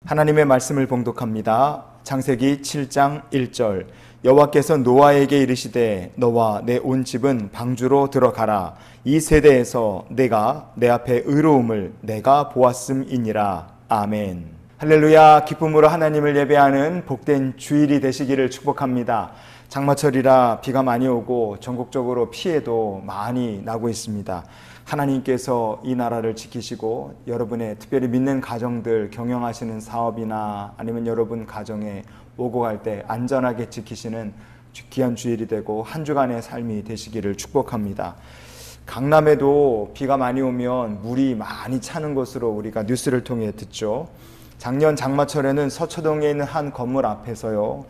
하나님의 말씀을 봉독합니다. 창세기 7장 1절. 여호와께서 노아에게 이르시되 너와 내 온 집은 방주로 들어가라. 이 세대에서 내가 내 앞에 의로움을 내가 보았음이니라. 아멘. 할렐루야. 기쁨으로 하나님을 예배하는 복된 주일이 되시기를 축복합니다. 장마철이라 비가 많이 오고 전국적으로 피해도 많이 나고 있습니다. 하나님께서 이 나라를 지키시고 여러분의 특별히 믿는 가정들, 경영하시는 사업이나 아니면 여러분 가정에 오고 갈 때 안전하게 지키시는 귀한 주일이 되고 한 주간의 삶이 되시기를 축복합니다. 강남에도 비가 많이 오면 물이 많이 차는 것으로 우리가 뉴스를 통해 듣죠. 작년 장마철에는 서초동에 있는 한 건물 앞에서요,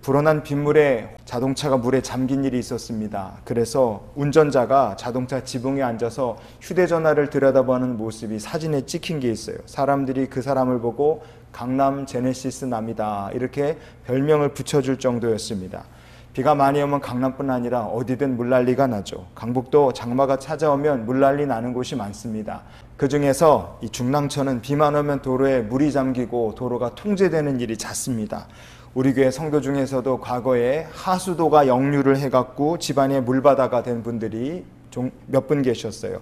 불어난 빗물에 자동차가 물에 잠긴 일이 있었습니다. 그래서 운전자가 자동차 지붕에 앉아서 휴대전화를 들여다보는 모습이 사진에 찍힌 게 있어요. 사람들이 그 사람을 보고 강남 제네시스 남이다 이렇게 별명을 붙여줄 정도였습니다. 비가 많이 오면 강남뿐 아니라 어디든 물난리가 나죠. 강북도 장마가 찾아오면 물난리 나는 곳이 많습니다. 그 중에서 이 중랑천은 비만 오면 도로에 물이 잠기고 도로가 통제되는 일이 잦습니다. 우리 교회 성도 중에서도 과거에 하수도가 역류를 해갖고 집안에 물바다가 된 분들이 몇 분 계셨어요.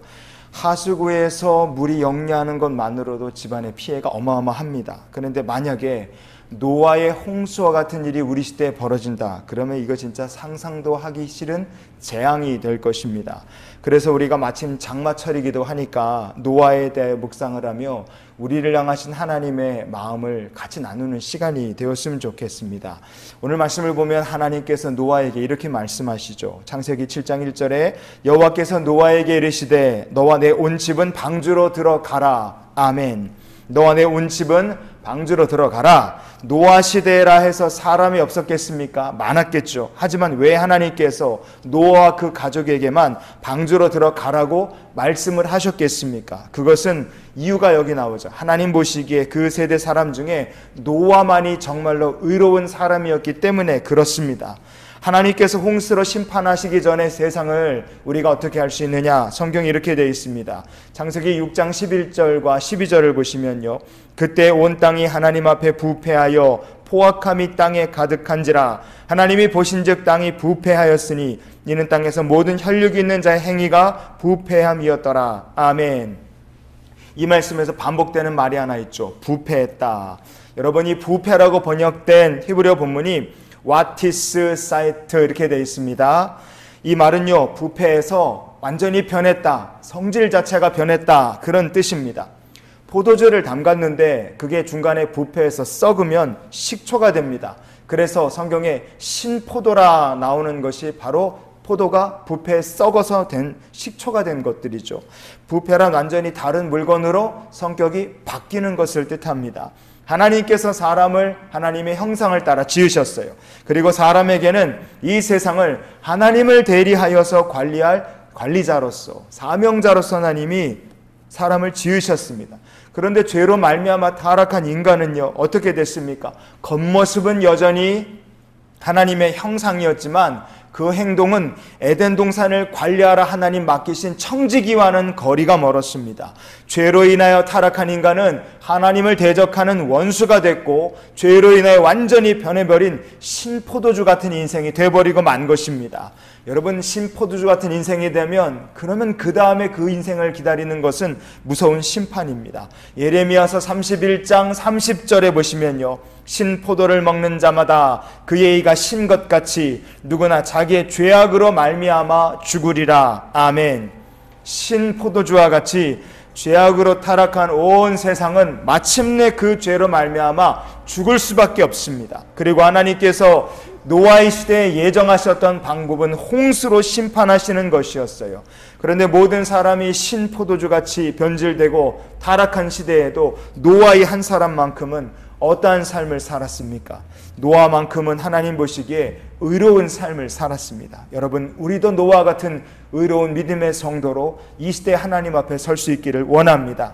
하수구에서 물이 역류하는 것만으로도 집안의 피해가 어마어마합니다. 그런데 만약에 노아의 홍수와 같은 일이 우리 시대에 벌어진다, 그러면 이거 진짜 상상도 하기 싫은 재앙이 될 것입니다. 그래서 우리가 마침 장마철이기도 하니까 노아에 대해 묵상을 하며 우리를 향하신 하나님의 마음을 같이 나누는 시간이 되었으면 좋겠습니다. 오늘 말씀을 보면 하나님께서 노아에게 이렇게 말씀하시죠. 창세기 7장 1절에 여호와께서 노아에게 이르시되 너와 내 온 집은 방주로 들어가라. 아멘. 너와 내 온 집은 방주로 들어가라. 노아 시대라 해서 사람이 없었겠습니까? 많았겠죠. 하지만 왜 하나님께서 노아와 그 가족에게만 방주로 들어가라고 말씀을 하셨겠습니까? 그것은 이유가 여기 나오죠. 하나님 보시기에 그 세대 사람 중에 노아만이 정말로 의로운 사람이었기 때문에 그렇습니다. 하나님께서 홍수로 심판하시기 전에 세상을 우리가 어떻게 할 수 있느냐? 성경이 이렇게 되어 있습니다. 창세기 6장 11절과 12절을 보시면요, 그때 온 땅이 하나님 앞에 부패하여 포악함이 땅에 가득한지라. 하나님이 보신즉 땅이 부패하였으니 이는 땅에서 모든 혈육이 있는 자의 행위가 부패함이었더라. 아멘. 이 말씀에서 반복되는 말이 하나 있죠. 부패했다. 여러분, 이 부패라고 번역된 히브리어 본문이 와티스 사이트 이렇게 되어 있습니다. 이 말은요, 부패해서 완전히 변했다, 성질 자체가 변했다, 그런 뜻입니다. 포도주를 담갔는데 그게 중간에 부패해서 썩으면 식초가 됩니다. 그래서 성경에 신포도라 나오는 것이 바로 포도가 부패에 썩어서 된 식초가 된 것들이죠. 부패란 완전히 다른 물건으로 성격이 바뀌는 것을 뜻합니다. 하나님께서 사람을 하나님의 형상을 따라 지으셨어요. 그리고 사람에게는 이 세상을 하나님을 대리하여서 관리할 관리자로서, 사명자로서 하나님이 사람을 지으셨습니다. 그런데 죄로 말미암아 타락한 인간은요, 어떻게 됐습니까? 겉모습은 여전히 하나님의 형상이었지만 그 행동은 에덴 동산을 관리하라 하나님 맡기신 청지기와는 거리가 멀었습니다. 죄로 인하여 타락한 인간은 하나님을 대적하는 원수가 됐고 죄로 인하여 완전히 변해버린 신포도주 같은 인생이 돼버리고 만 것입니다. 여러분, 신포도주 같은 인생이 되면 그러면 그 다음에 그 인생을 기다리는 것은 무서운 심판입니다. 예레미야서 31장 30절에 보시면요, 신포도를 먹는 자마다 그의 이가 신 것 같이 누구나 자기의 죄악으로 말미암아 죽으리라. 아멘. 신포도주와 같이 죄악으로 타락한 온 세상은 마침내 그 죄로 말미암아 죽을 수밖에 없습니다. 그리고 하나님께서 노아의 시대에 예정하셨던 방법은 홍수로 심판하시는 것이었어요. 그런데 모든 사람이 신포도주같이 변질되고 타락한 시대에도 노아의 한 사람만큼은 어떠한 삶을 살았습니까? 노아만큼은 하나님 보시기에 의로운 삶을 살았습니다. 여러분, 우리도 노아 같은 의로운 믿음의 성도로 이 시대 하나님 앞에 설 수 있기를 원합니다.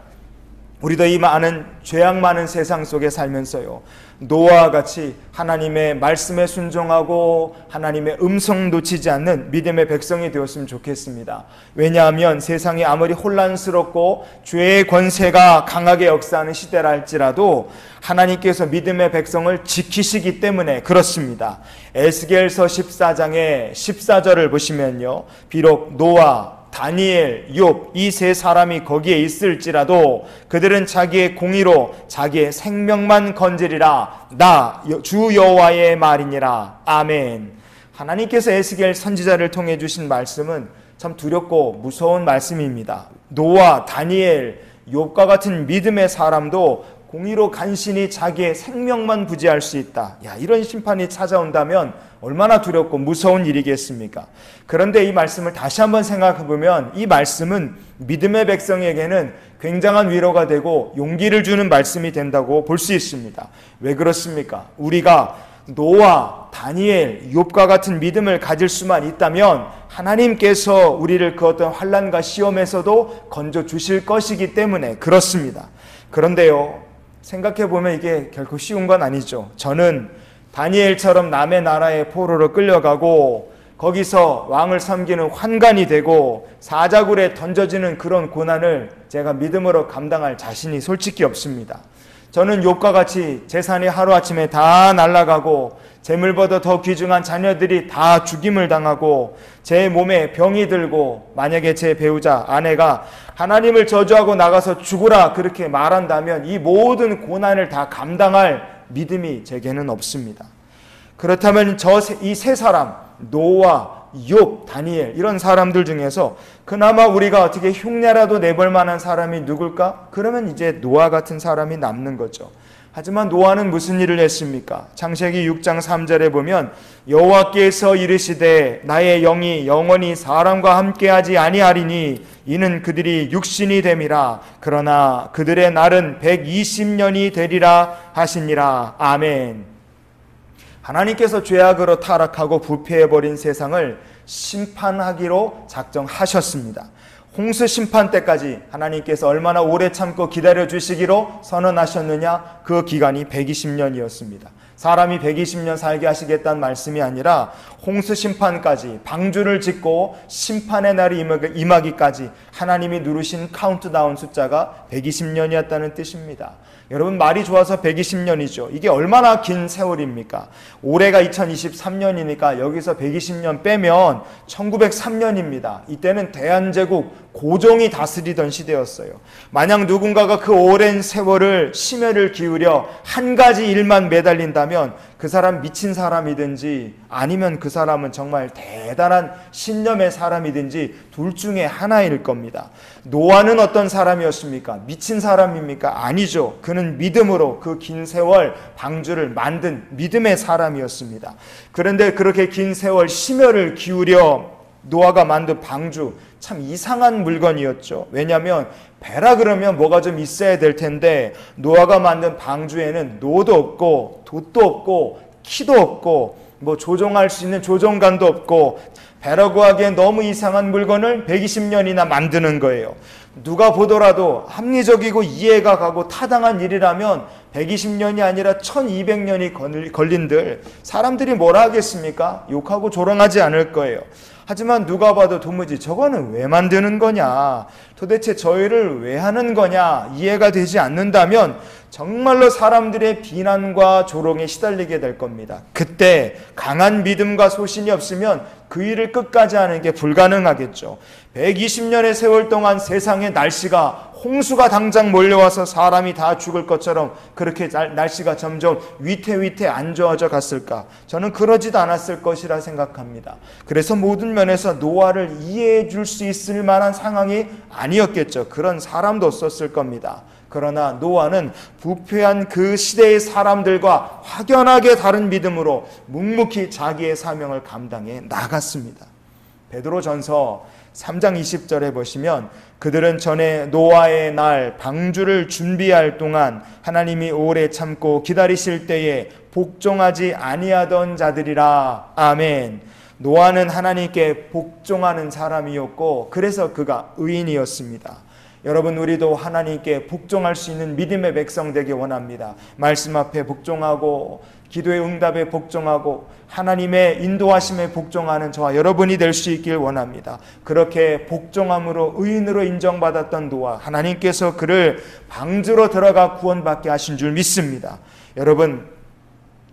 우리도 이 많은 죄악 많은 세상 속에 살면서요, 노아와 같이 하나님의 말씀에 순종하고 하나님의 음성 놓치지 않는 믿음의 백성이 되었으면 좋겠습니다. 왜냐하면 세상이 아무리 혼란스럽고 죄의 권세가 강하게 역사하는 시대라 할지라도 하나님께서 믿음의 백성을 지키시기 때문에 그렇습니다. 에스겔서 14장의 14절을 보시면요, 비록 노아, 다니엘, 욥 이 세 사람이 거기에 있을지라도 그들은 자기의 공의로 자기의 생명만 건지리라. 나 주 여호와의 말이니라. 아멘. 하나님께서 에스겔 선지자를 통해 주신 말씀은 참 두렵고 무서운 말씀입니다. 노아, 다니엘, 욥과 같은 믿음의 사람도 공의로 간신히 자기의 생명만 부지할 수 있다. 이런 심판이 찾아온다면 얼마나 두렵고 무서운 일이겠습니까? 그런데 이 말씀을 다시 한번 생각해 보면 이 말씀은 믿음의 백성에게는 굉장한 위로가 되고 용기를 주는 말씀이 된다고 볼 수 있습니다. 왜 그렇습니까? 우리가 노아, 다니엘, 욥과 같은 믿음을 가질 수만 있다면 하나님께서 우리를 그 어떤 환난과 시험에서도 건져 주실 것이기 때문에 그렇습니다. 그런데요, 생각해 보면 이게 결코 쉬운 건 아니죠. 저는 다니엘처럼 남의 나라에 포로로 끌려가고 거기서 왕을 섬기는 환관이 되고 사자굴에 던져지는 그런 고난을 제가 믿음으로 감당할 자신이 솔직히 없습니다. 저는 욥과 같이 재산이 하루아침에 다 날아가고 재물보다 더 귀중한 자녀들이 다 죽임을 당하고 제 몸에 병이 들고 만약에 제 배우자, 아내가 하나님을 저주하고 나가서 죽으라 그렇게 말한다면 이 모든 고난을 다 감당할 믿음이 제게는 없습니다. 그렇다면 이 세 사람, 노아, 욥, 다니엘 이런 사람들 중에서 그나마 우리가 어떻게 흉내라도 내볼 만한 사람이 누굴까? 그러면 이제 노아 같은 사람이 남는 거죠. 하지만 노아는 무슨 일을 했습니까? 창세기 6장 3절에 보면 여호와께서 이르시되 나의 영이 영원히 사람과 함께하지 아니하리니 이는 그들이 육신이 됨이라. 그러나 그들의 날은 120년이 되리라 하시니라. 아멘. 하나님께서 죄악으로 타락하고 부패해버린 세상을 심판하기로 작정하셨습니다. 홍수 심판 때까지 하나님께서 얼마나 오래 참고 기다려주시기로 선언하셨느냐? 그 기간이 120년이었습니다. 사람이 120년 살게 하시겠다는 말씀이 아니라 홍수 심판까지 방주를 짓고 심판의 날이 임하기까지 하나님이 누르신 카운트다운 숫자가 120년이었다는 뜻입니다. 여러분, 말이 좋아서 120년이죠. 이게 얼마나 긴 세월입니까? 올해가 2023년이니까 여기서 120년 빼면 1903년입니다. 이때는 대한제국 고종이 다스리던 시대였어요. 만약 누군가가 그 오랜 세월을 심혈을 기울여 한 가지 일만 매달린다면 그 사람 미친 사람이든지 아니면 그 사람은 정말 대단한 신념의 사람이든지 둘 중에 하나일 겁니다. 노아는 어떤 사람이었습니까? 미친 사람입니까? 아니죠. 그는 믿음으로 그 긴 세월 방주를 만든 믿음의 사람이었습니다. 그런데 그렇게 긴 세월 심혈을 기울여 노아가 만든 방주, 참 이상한 물건이었죠. 왜냐하면 배라 그러면 뭐가 좀 있어야 될 텐데 노아가 만든 방주에는 노도 없고 돛도 없고 키도 없고 뭐 조종할 수 있는 조종관도 없고 배라고 하기엔 너무 이상한 물건을 120년이나 만드는 거예요. 누가 보더라도 합리적이고 이해가 가고 타당한 일이라면 120년이 아니라 1200년이 걸린들 사람들이 뭐라 하겠습니까? 욕하고 조롱하지 않을 거예요. 하지만 누가 봐도 도무지 저거는 왜 만드는 거냐, 도대체 저희를 왜 하는 거냐 이해가 되지 않는다면 정말로 사람들의 비난과 조롱에 시달리게 될 겁니다. 그때 강한 믿음과 소신이 없으면 그 일을 끝까지 하는 게 불가능하겠죠. 120년의 세월 동안 세상의 날씨가 홍수가 당장 몰려와서 사람이 다 죽을 것처럼 그렇게 날씨가 점점 위태위태 안 좋아져 갔을까? 저는 그러지도 않았을 것이라 생각합니다. 그래서 모든 면에서 노아를 이해해 줄 수 있을 만한 상황이 아니었겠죠. 그런 사람도 없었을 겁니다. 그러나 노아는 부패한 그 시대의 사람들과 확연하게 다른 믿음으로 묵묵히 자기의 사명을 감당해 나갔습니다. 베드로전서 3장 20절에 보시면 그들은 전에 노아의 날 방주를 준비할 동안 하나님이 오래 참고 기다리실 때에 복종하지 아니하던 자들이라. 아멘. 노아는 하나님께 복종하는 사람이었고 그래서 그가 의인이었습니다. 여러분, 우리도 하나님께 복종할 수 있는 믿음의 백성 되기 원합니다. 말씀 앞에 복종하고 기도의 응답에 복종하고 하나님의 인도하심에 복종하는 저와 여러분이 될 수 있길 원합니다. 그렇게 복종함으로 의인으로 인정받았던 노아, 하나님께서 그를 방주로 들어가 구원받게 하신 줄 믿습니다. 여러분,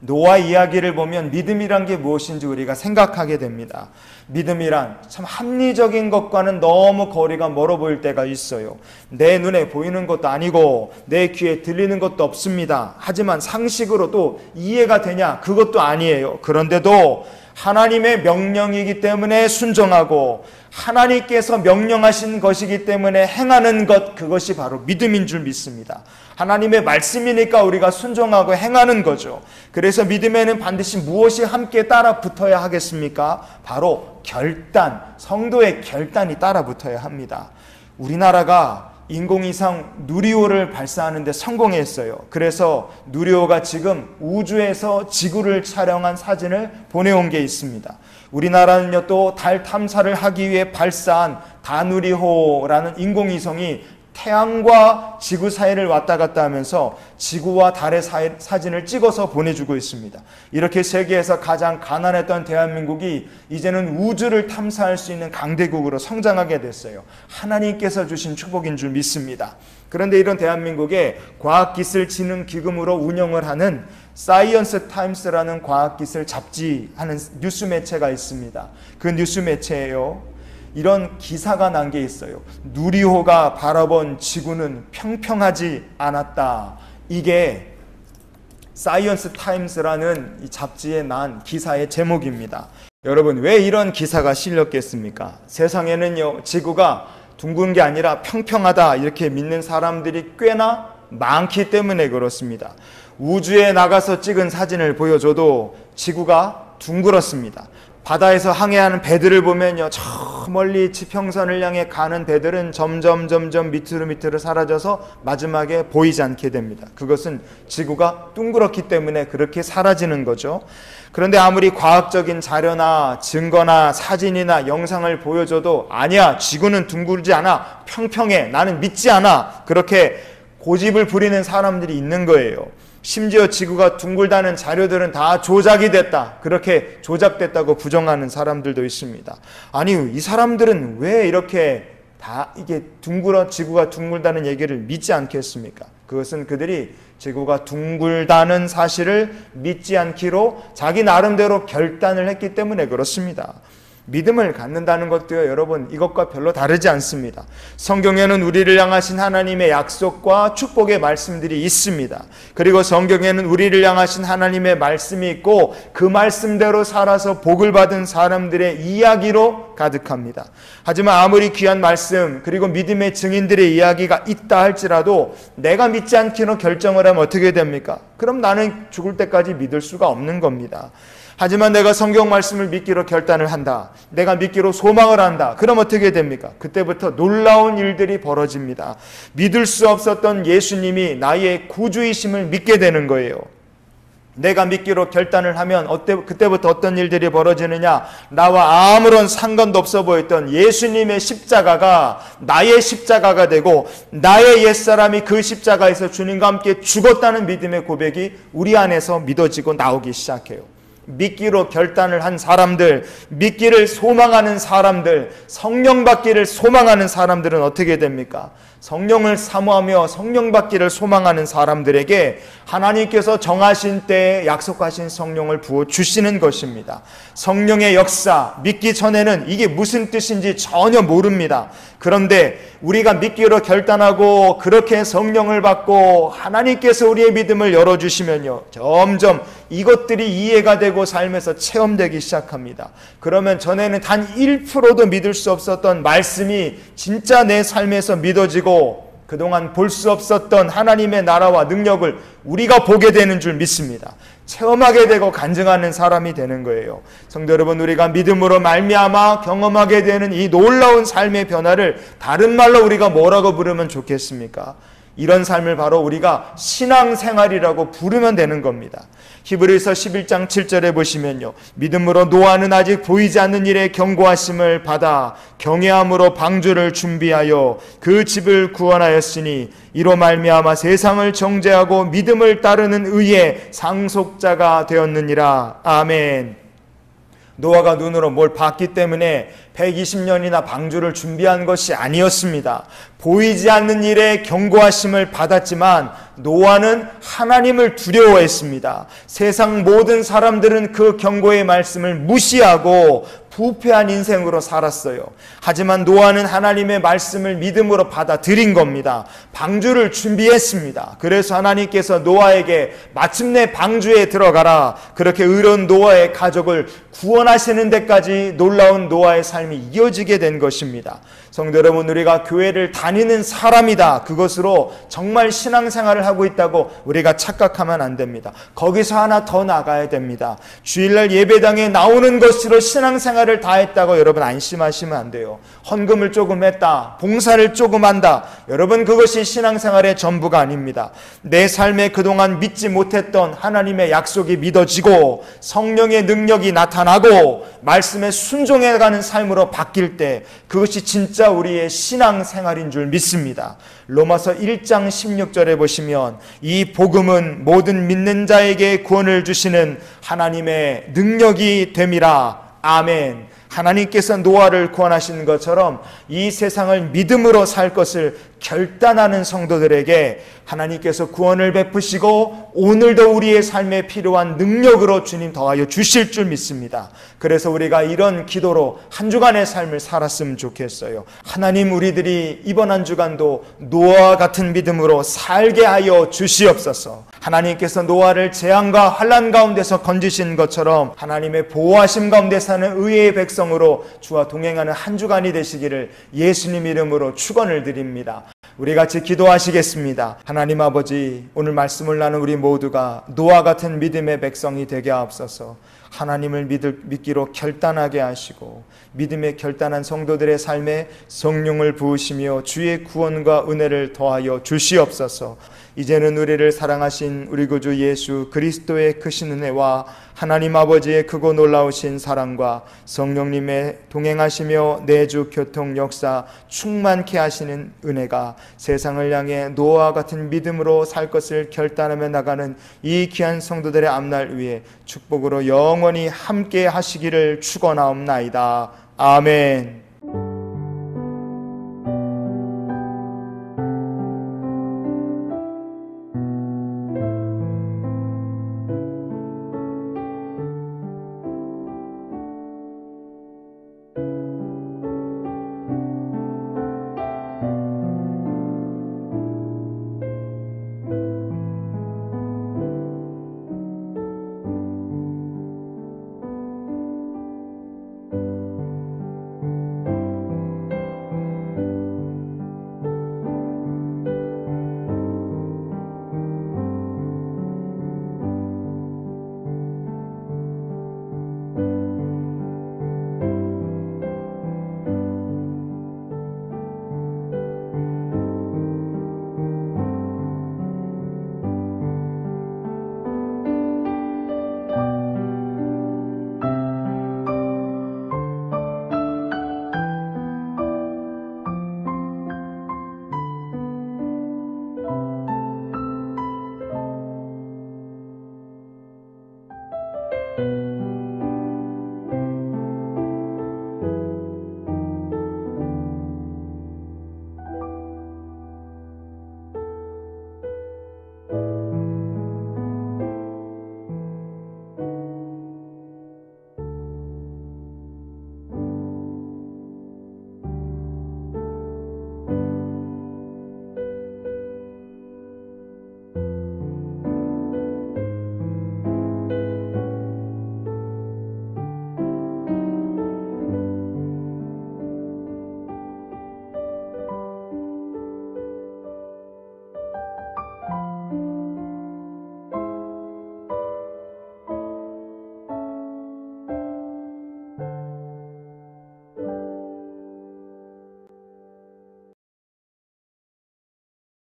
노아 이야기를 보면 믿음이란 게 무엇인지 우리가 생각하게 됩니다. 믿음이란 참 합리적인 것과는 너무 거리가 멀어 보일 때가 있어요. 내 눈에 보이는 것도 아니고 내 귀에 들리는 것도 없습니다. 하지만 상식으로 또 이해가 되냐? 그것도 아니에요. 그런데도 하나님의 명령이기 때문에 순종하고 하나님께서 명령하신 것이기 때문에 행하는 것, 그것이 바로 믿음인 줄 믿습니다. 하나님의 말씀이니까 우리가 순종하고 행하는 거죠. 그래서 믿음에는 반드시 무엇이 함께 따라 붙어야 하겠습니까? 바로 결단, 성도의 결단이 따라 붙어야 합니다. 우리나라가 인공위성 누리호를 발사하는 데 성공했어요. 그래서 누리호가 지금 우주에서 지구를 촬영한 사진을 보내온 게 있습니다. 우리나라는요, 또 달 탐사를 하기 위해 발사한 다누리호라는 인공위성이 태양과 지구 사이를 왔다 갔다 하면서 지구와 달의 사진을 찍어서 보내주고 있습니다. 이렇게 세계에서 가장 가난했던 대한민국이 이제는 우주를 탐사할 수 있는 강대국으로 성장하게 됐어요. 하나님께서 주신 축복인 줄 믿습니다. 그런데 이런 대한민국에 과학기술진흥기금으로 운영을 하는 사이언스 타임스라는 과학기술 잡지하는 뉴스 매체가 있습니다. 그 뉴스 매체예요. 이런 기사가 난 게 있어요. 누리호가 바라본 지구는 평평하지 않았다. 이게 사이언스 타임스라는 이 잡지에 난 기사의 제목입니다. 여러분, 왜 이런 기사가 실렸겠습니까? 세상에는요, 지구가 둥근 게 아니라 평평하다 이렇게 믿는 사람들이 꽤나 많기 때문에 그렇습니다. 우주에 나가서 찍은 사진을 보여줘도 지구가 둥그렇습니다. 바다에서 항해하는 배들을 보면요, 저 멀리 지평선을 향해 가는 배들은 점점 밑으로 사라져서 마지막에 보이지 않게 됩니다. 그것은 지구가 둥그렇기 때문에 그렇게 사라지는 거죠. 그런데 아무리 과학적인 자료나 증거나 사진이나 영상을 보여줘도 아니야, 지구는 둥글지 않아, 평평해, 나는 믿지 않아, 그렇게 고집을 부리는 사람들이 있는 거예요. 심지어 지구가 둥글다는 자료들은 다 조작이 됐다, 그렇게 조작됐다고 부정하는 사람들도 있습니다. 아니, 이 사람들은 왜 이렇게 다 이게 지구가 둥글다는 얘기를 믿지 않겠습니까? 그것은 그들이 지구가 둥글다는 사실을 믿지 않기로 자기 나름대로 결단을 했기 때문에 그렇습니다. 믿음을 갖는다는 것도요, 여러분, 이것과 별로 다르지 않습니다. 성경에는 우리를 향하신 하나님의 약속과 축복의 말씀들이 있습니다. 그리고 성경에는 우리를 향하신 하나님의 말씀이 있고 그 말씀대로 살아서 복을 받은 사람들의 이야기로 가득합니다. 하지만 아무리 귀한 말씀 그리고 믿음의 증인들의 이야기가 있다 할지라도 내가 믿지 않기로 결정을 하면 어떻게 됩니까? 그럼 나는 죽을 때까지 믿을 수가 없는 겁니다. 하지만 내가 성경 말씀을 믿기로 결단을 한다, 내가 믿기로 소망을 한다, 그럼 어떻게 됩니까? 그때부터 놀라운 일들이 벌어집니다. 믿을 수 없었던 예수님이 나의 구주이심을 믿게 되는 거예요. 내가 믿기로 결단을 하면 그때부터 어떤 일들이 벌어지느냐? 나와 아무런 상관도 없어 보였던 예수님의 십자가가 나의 십자가가 되고 나의 옛사람이 그 십자가에서 주님과 함께 죽었다는 믿음의 고백이 우리 안에서 믿어지고 나오기 시작해요. 믿기로 결단을 한 사람들, 믿기를 소망하는 사람들, 성령 받기를 소망하는 사람들은 어떻게 됩니까? 성령을 사모하며 성령 받기를 소망하는 사람들에게 하나님께서 정하신 때에 약속하신 성령을 부어주시는 것입니다. 성령의 역사, 믿기 전에는 이게 무슨 뜻인지 전혀 모릅니다. 그런데 우리가 믿기로 결단하고 그렇게 성령을 받고 하나님께서 우리의 믿음을 열어주시면요, 점점 이것들이 이해가 되고 삶에서 체험되기 시작합니다. 그러면 전에는 단 1%도 믿을 수 없었던 말씀이 진짜 내 삶에서 믿어지고 그동안 볼 수 없었던 하나님의 나라와 능력을 우리가 보게 되는 줄 믿습니다. 체험하게 되고 간증하는 사람이 되는 거예요. 성도 여러분, 우리가 믿음으로 말미암아 경험하게 되는 이 놀라운 삶의 변화를 다른 말로 우리가 뭐라고 부르면 좋겠습니까? 이런 삶을 바로 우리가 신앙생활이라고 부르면 되는 겁니다. 히브리서 11장 7절에 보시면요, 믿음으로 노아는 아직 보이지 않는 일에 경고하심을 받아 경외함으로 방주를 준비하여 그 집을 구원하였으니 이로 말미암아 세상을 정죄하고 믿음을 따르는 의의 상속자가 되었느니라. 아멘. 노아가 눈으로 뭘 봤기 때문에 120년이나 방주를 준비한 것이 아니었습니다. 보이지 않는 일에 경고하심을 받았지만 노아는 하나님을 두려워했습니다. 세상 모든 사람들은 그 경고의 말씀을 무시하고 부패한 인생으로 살았어요. 하지만 노아는 하나님의 말씀을 믿음으로 받아들인 겁니다. 방주를 준비했습니다. 그래서 하나님께서 노아에게 마침내 방주에 들어가라, 그렇게 의로운 노아의 가족을 구원하시는 데까지 놀라운 노아의 삶이 이어지게 된 것입니다. 성도 여러분, 우리가 교회를 다니는 사람이다, 그것으로 정말 신앙생활을 하고 있다고 우리가 착각하면 안 됩니다. 거기서 하나 더 나가야 됩니다. 주일날 예배당에 나오는 것으로 신앙생활을 다 했다고 여러분 안심하시면 안 돼요. 헌금을 조금 했다, 봉사를 조금 한다, 여러분 그것이 신앙생활의 전부가 아닙니다. 내 삶에 그동안 믿지 못했던 하나님의 약속이 믿어지고 성령의 능력이 나타나고 말씀에 순종해가는 삶으로 바뀔 때 그것이 진짜 우리의 신앙생활인 줄 믿습니다. 로마서 1장 16절에 보시면 이 복음은 모든 믿는 자에게 구원을 주시는 하나님의 능력이 됨이라. 아멘. 하나님께서 노아를 구원하신 것처럼 이 세상을 믿음으로 살 것을 결단하는 성도들에게 하나님께서 구원을 베푸시고 오늘도 우리의 삶에 필요한 능력으로 주님 더하여 주실 줄 믿습니다. 그래서 우리가 이런 기도로 한 주간의 삶을 살았으면 좋겠어요. 하나님, 우리들이 이번 한 주간도 노아와 같은 믿음으로 살게 하여 주시옵소서. 하나님께서 노아를 재앙과 환난 가운데서 건지신 것처럼 하나님의 보호하심 가운데 사는 의의 백성으로 주와 동행하는 한 주간이 되시기를 예수님 이름으로 축원을 드립니다. 우리 같이 기도하시겠습니다. 하나님 아버지, 오늘 말씀을 나눈 우리 모두가 노아 같은 믿음의 백성이 되게 하옵소서. 하나님을 믿기로 결단하게 하시고 믿음의 결단한 성도들의 삶에 성령을 부으시며 주의 구원과 은혜를 더하여 주시옵소서. 이제는 우리를 사랑하신 우리 구주 예수 그리스도의 크신 은혜와 하나님 아버지의 크고 놀라우신 사랑과 성령님의 동행하시며 내주 교통 역사 충만케 하시는 은혜가 세상을 향해 노아와 같은 믿음으로 살 것을 결단하며 나가는 이 귀한 성도들의 앞날 위에 축복으로 영원히 함께 하시기를 축원하옵나이다. 아멘.